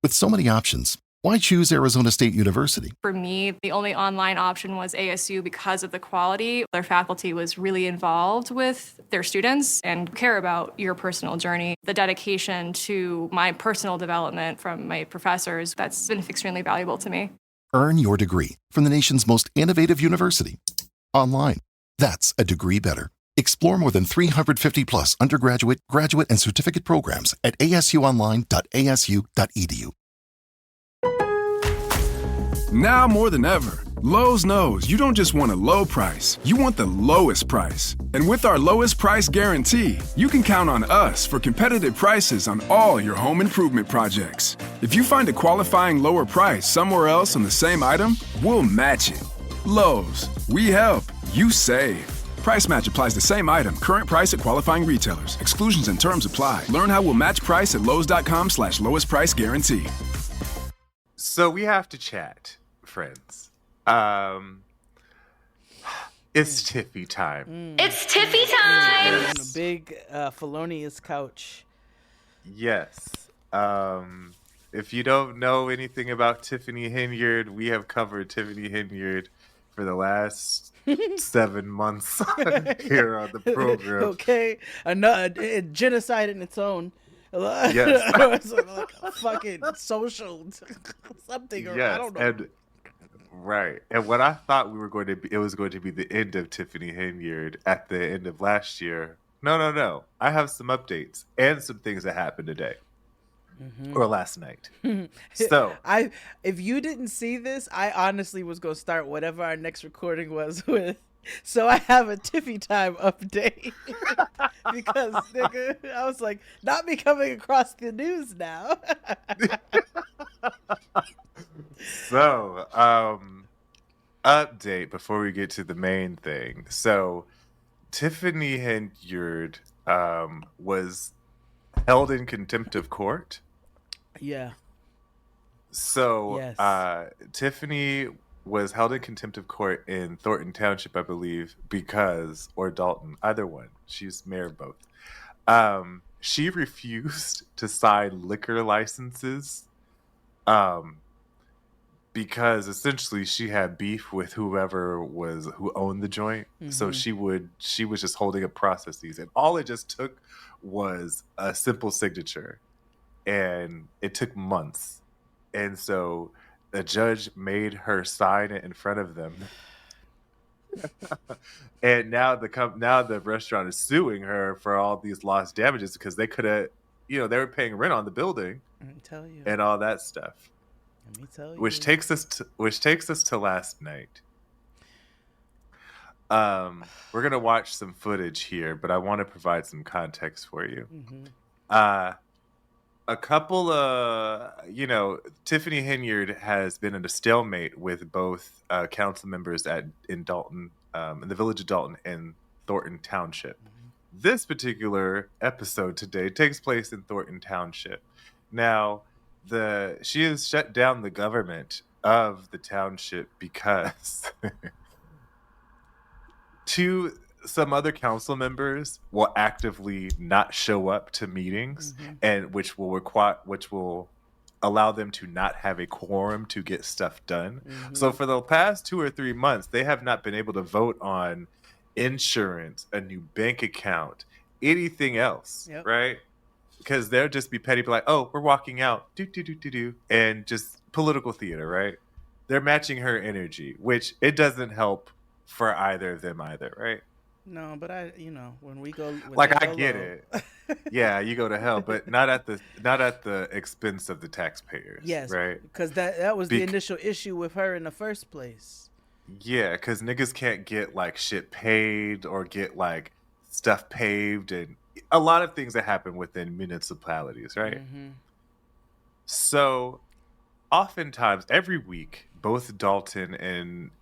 With so many options, why choose Arizona State University? For me, the only online option was ASU because of the quality. Their faculty was really involved with their students and care about your personal journey. The dedication to my personal development from my professors, that's been extremely valuable to me. Earn your degree from the nation's most innovative university. Online. That's a degree better. Explore more than 350 plus undergraduate, graduate, and certificate programs at asuonline.asu.edu. Now more than ever, Lowe's knows you don't just want a low price, you want the lowest price. And with our lowest price guarantee, you can count on us for competitive prices on all your home improvement projects. If you find a qualifying lower price somewhere else on the same item, we'll match it. Lowe's, we help, you save. Price match applies the same item. Current price at qualifying retailers. Exclusions and terms apply. Learn how we'll match price at lowes.com/lowest price guarantee. So we have to chat, friends. It's Tiffy time. It's Tiffy time! On a big felonious couch. Yes. If you don't know anything about Tiffany Henyard, we have covered Tiffany Henyard for the last 7 months here on the program. Okay, another genocide in its own. Yes. It's like a fucking social something, or Yes, I don't know. and right. And what I thought it was going to be the end of Tiffany Henyard at the end of last year. No. I have some updates and some things that happened today. Or last night. So if you didn't see this, I honestly was gonna start whatever our next recording was with. So I have a Tiffy time update because nigga, I was like, not me coming across the news now. So, update before we get to the main thing. So, Tiffany Henyard was held in contempt of court. Yeah. So, Yes. Tiffany was held in contempt of court in Thornton Township, I believe, or Dalton, either one. She's mayor of both. She refused to sign liquor licenses because essentially she had beef with who owned the joint. So she was just holding up processes, and all it just took was a simple signature, and it took months. And so the judge made her sign it in front of them. And now the restaurant is suing her for all these lost damages because they could have, they were paying rent on the building. Let me tell you. And all that stuff. Let me tell you. Which takes us to last night. We're gonna watch some footage here, but I want to provide some context for you. A couple of, Tiffany Henyard has been in a stalemate with both council members in Dalton, in the village of Dalton and Thornton Township. This particular episode today takes place in Thornton Township. Now, she has shut down the government of the township because some other council members will actively not show up to meetings, and which will allow them to not have a quorum to get stuff done. So for the past 2 or 3 months, they have not been able to vote on insurance, a new bank account, anything else, right? Because they'll just be petty, be like, "Oh, we're walking out, do," and just political theater, right? They're matching her energy, which it doesn't help for either of them either, right? No, but when we go, I get it. Yeah, you go to hell, but not at the expense of the taxpayers. Yes, right? Because that was the initial issue with her in the first place. Yeah, because niggas can't get like shit paid or get like stuff paved and a lot of things that happen within municipalities, right? So, oftentimes, every week, both Dalton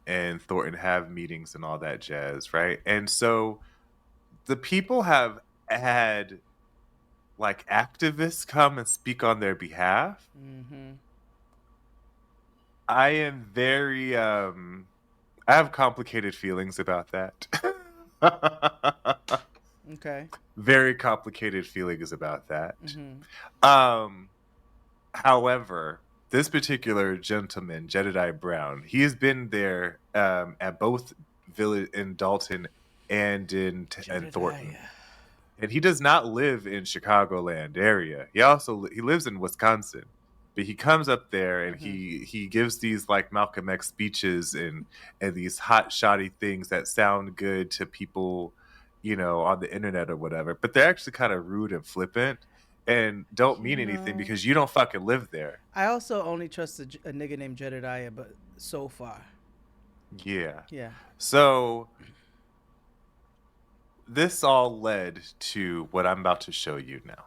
and Thornton have meetings and all that jazz, right? And so the people have had like activists come and speak on their behalf. I am very I have complicated feelings about that. Okay. Very complicated feelings about that. However, this particular gentleman, Jedediah Brown, he has been there at both Village in Dalton and in Thornton. And he does not live in Chicagoland area. He lives in Wisconsin. But he comes up there and he gives these like Malcolm X speeches and these hot shoddy things that sound good to people, on the internet or whatever. But they're actually kind of rude and flippant and don't mean anything because you don't fucking live there. I also only trust a nigga named Jedediah, but so far. Yeah. Yeah. So this all led to what I'm about to show you now.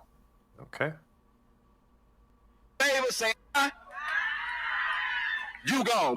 Okay? They would say, you gone.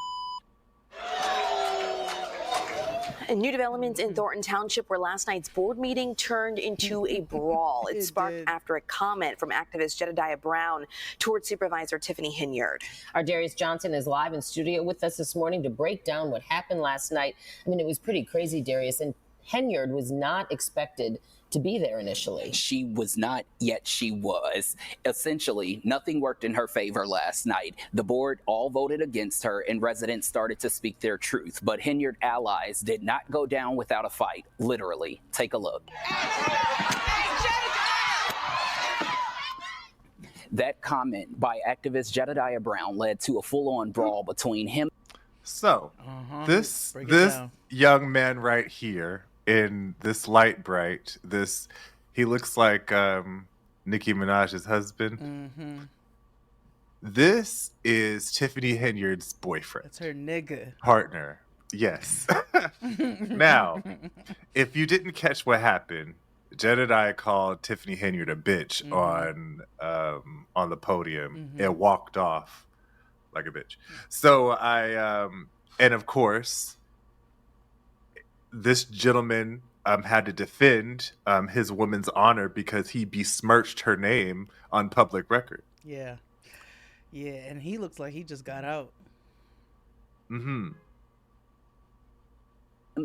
And new developments in Thornton Township where last night's board meeting turned into a brawl. It sparked after a comment from activist Jedediah Brown towards Supervisor Tiffany Henyard. Our Darius Johnson is live in studio with us this morning to break down what happened last night. I mean, it was pretty crazy, Darius, and Henyard was not expected to be there initially. She was not, yet she was. Essentially, nothing worked in her favor last night. The board all voted against her and residents started to speak their truth. But Henyard allies did not go down without a fight, literally. Take a look. That comment by activist Jedediah Brown led to a full-on brawl between him. So, this young man right here, in this light bright, he looks like Nicki Minaj's husband. This is Tiffany Henyard's boyfriend. That's her nigga. Partner. Yes. Now, if you didn't catch what happened, Jedediah called Tiffany Henyard a bitch on the podium and walked off like a bitch. So and of course, this gentleman had to defend his woman's honor because he besmirched her name on public record. Yeah. Yeah, and he looks like he just got out.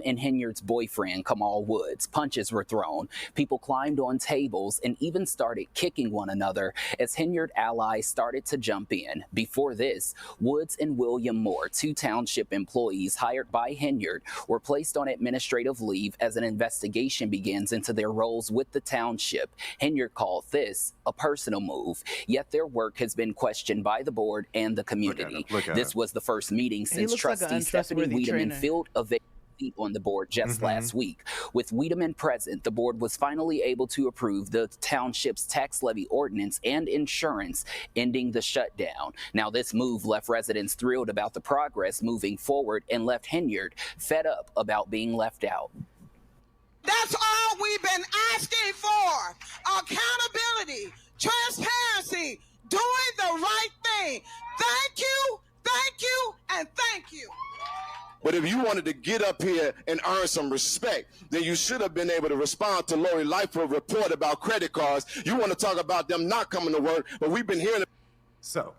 And Henyard's boyfriend, Kamal Woods. Punches were thrown. People climbed on tables and even started kicking one another as Henyard allies started to jump in. Before this, Woods and William Moore, two township employees hired by Henyard, were placed on administrative leave as an investigation begins into their roles with the township. Henyard called this a personal move, yet their work has been questioned by the board and the community. This was the first meeting since trustee Stephanie Wiedemann filled a seat on the board just last week. With Wiedemann present, the board was finally able to approve the township's tax levy ordinance and insurance, ending the shutdown. Now, this move left residents thrilled about the progress moving forward and left Henyard fed up about being left out. That's all we've been asking for. Accountability, transparency, doing the right thing. Thank you, and thank you. But if you wanted to get up here and earn some respect, then you should have been able to respond to Lori Lightfoot's report about credit cards. You want to talk about them not coming to work, but we've been hearing. So,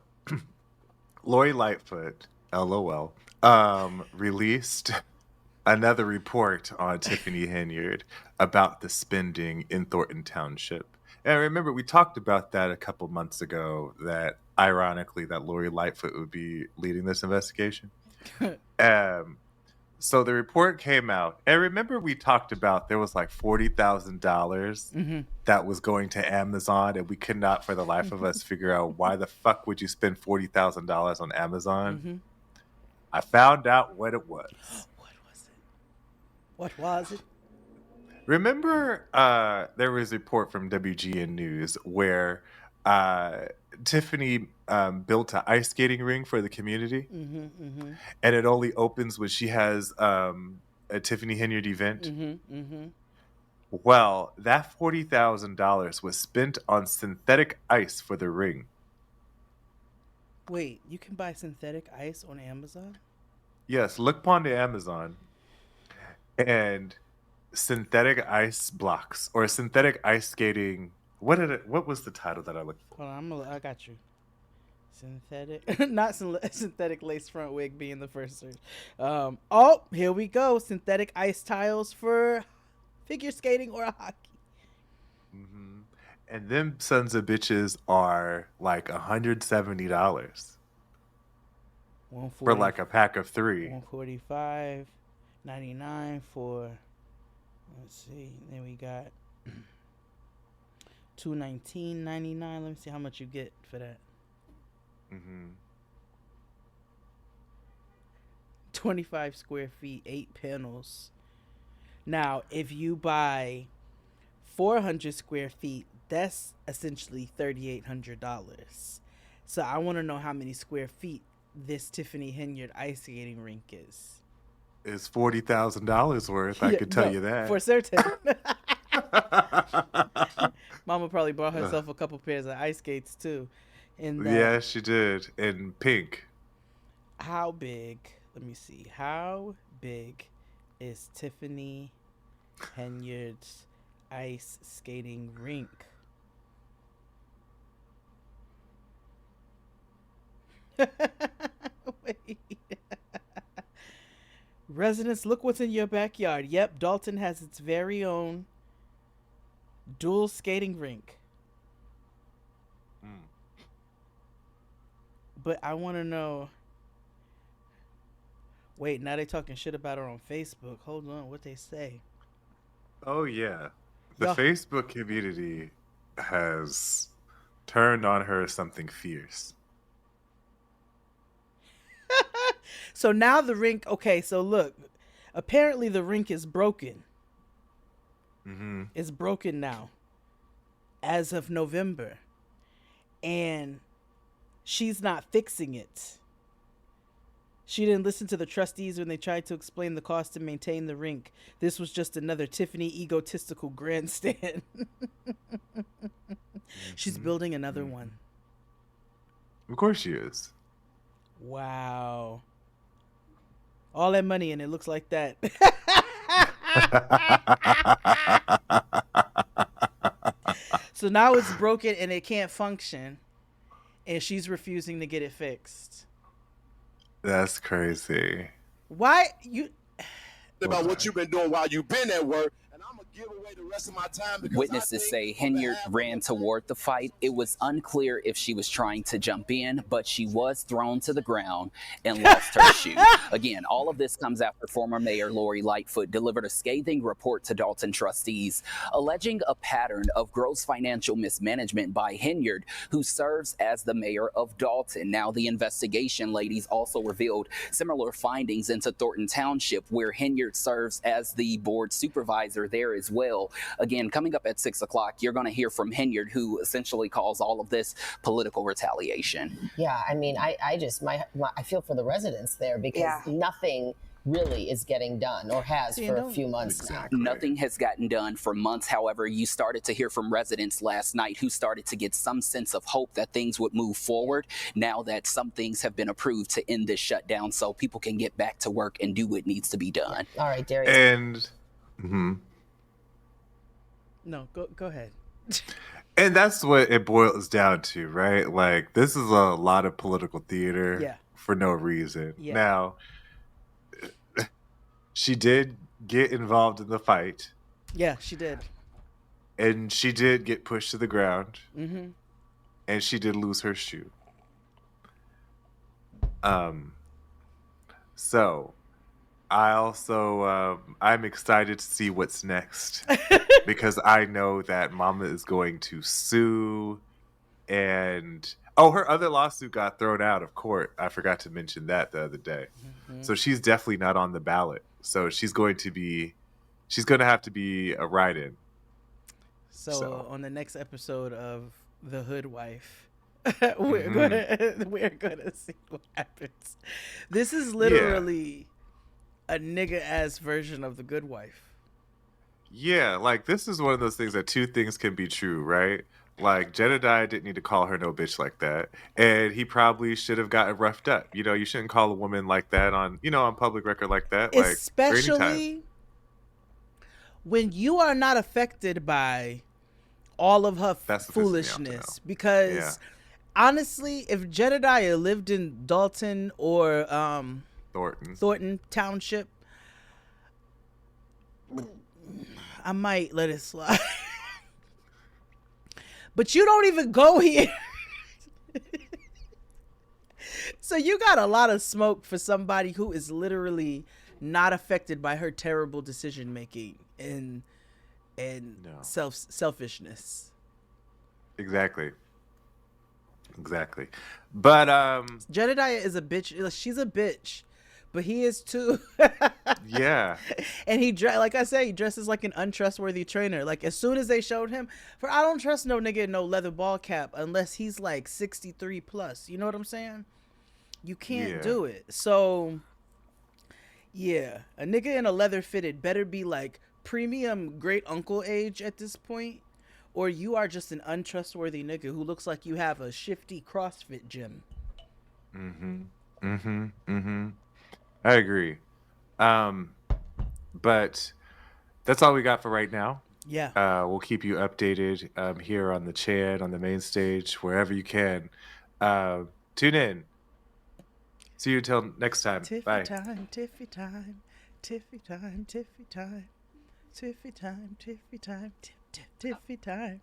Lori Lightfoot, LOL, released another report on Tiffany Henyard about the spending in Thornton Township. And remember, we talked about that a couple months ago, that ironically that Lori Lightfoot would be leading this investigation. So the report came out, and remember we talked about there was like $40,000 that was going to Amazon, and we could not for the life of us figure out why the fuck would you spend $40,000 on Amazon. I found out what it was. What was it? Remember there was a report from WGN News where Tiffany built an ice skating ring for the community, and it only opens when she has a Tiffany Henyard event. Well, that $40,000 was spent on synthetic ice for the ring. Wait, you can buy synthetic ice on Amazon? Yes, look upon the Amazon, and synthetic ice blocks or synthetic ice skating. What was the title that I looked for? Hold on, I got you. Synthetic, not synthetic lace front wig being the first search. Oh, here we go. Synthetic ice tiles for figure skating or hockey. And them sons of bitches are like $170 for like a pack of 3. $145.99 for. Let's see. Then we got $219.99. Let me see how much you get for that. 25 square feet, 8 panels. Now, if you buy 400 square feet, that's essentially $3,800. So I want to know how many square feet this Tiffany Henyard ice skating rink is. It's $40,000 worth. I could tell you that for certain. Mama probably bought herself a couple pairs of ice skates too. Yeah, she did. In pink. How big? Let me see. How big is Tiffany Henyard's ice skating rink? Wait. Residents, look what's in your backyard. Yep, Dalton has its very own dual skating rink. But I want to know. Wait, now they talking shit about her on Facebook. Hold on, what they say? Oh yeah, the Facebook community has turned on her something fierce. So now the rink. Okay, so look, apparently the rink is broken. It's broken now, as of November, and she's not fixing it. She didn't listen to the trustees when they tried to explain the cost to maintain the rink. This was just another Tiffany egotistical grandstand. She's building another one. Of course she is. Wow. All that money and it looks like that. So now it's broken and it can't function. And she's refusing to get it fixed. That's crazy. Why you about what you've been doing while you've been at work, and I'm gonna give away the rest of my time. Witnesses say Henyard ran toward the fight. It was unclear if she was trying to jump in, but she was thrown to the ground and lost her shoe. Again, all of this comes after former Mayor Lori Lightfoot delivered a scathing report to Dalton trustees, alleging a pattern of gross financial mismanagement by Henyard, who serves as the mayor of Dalton. Now, the investigation, ladies, also revealed similar findings into Thornton Township, where Henyard serves as the board supervisor there as well. Again, coming up at 6 o'clock, you're going to hear from Henyard, who essentially calls all of this political retaliation. Yeah, I mean, I feel for the residents there because nothing really is getting done or has for a few months now. Nothing has gotten done for months. However, you started to hear from residents last night who started to get some sense of hope that things would move forward now that some things have been approved to end this shutdown so people can get back to work and do what needs to be done. All right, Darius. And No, go ahead. And that's what it boils down to, right? Like, this is a lot of political theater for no reason. Yeah. Now, she did get involved in the fight. Yeah, she did. And she did get pushed to the ground. Mm-hmm. And she did lose her shoe. So, I also, I'm excited to see what's next. Because I know that Mama is going to sue. And, her other lawsuit got thrown out of court. I forgot to mention that the other day. Mm-hmm. So she's definitely not on the ballot. So she's going to have to be a write-in. So on the next episode of The Hood Wife, we're gonna see what happens. This is literally a nigga-ass version of The Good Wife. Yeah, like, this is one of those things that two things can be true, right? Like, Jedediah didn't need to call her no bitch like that. And he probably should have gotten roughed up. You know, you shouldn't call a woman like that on public record like that. Especially when you are not affected by all of her foolishness. Because, honestly, if Jedediah lived in Dalton or Thornton Township, I might let it slide. But you don't even go here. So you got a lot of smoke for somebody who is literally not affected by her terrible decision making and selfishness. Exactly. But Jedediah is a bitch. She's a bitch, but he is too. Yeah. And like I say, he dresses like an untrustworthy trainer. Like as soon as they showed him, I don't trust no nigga in no leather ball cap unless he's like 63 plus. You know what I'm saying? You can't do it. So yeah, a nigga in a leather fitted better be like premium great uncle age at this point, or you are just an untrustworthy nigga who looks like you have a shifty CrossFit gym. I agree. But that's all we got for right now. Yeah. We'll keep you updated here on the chat, on the main stage, wherever you can. Tune in. See you until next time. Tiffy Bye. time, Tiffy time, Tiffy time, Tiffy time, Tiffy time, Tiffy time, Tiffy time.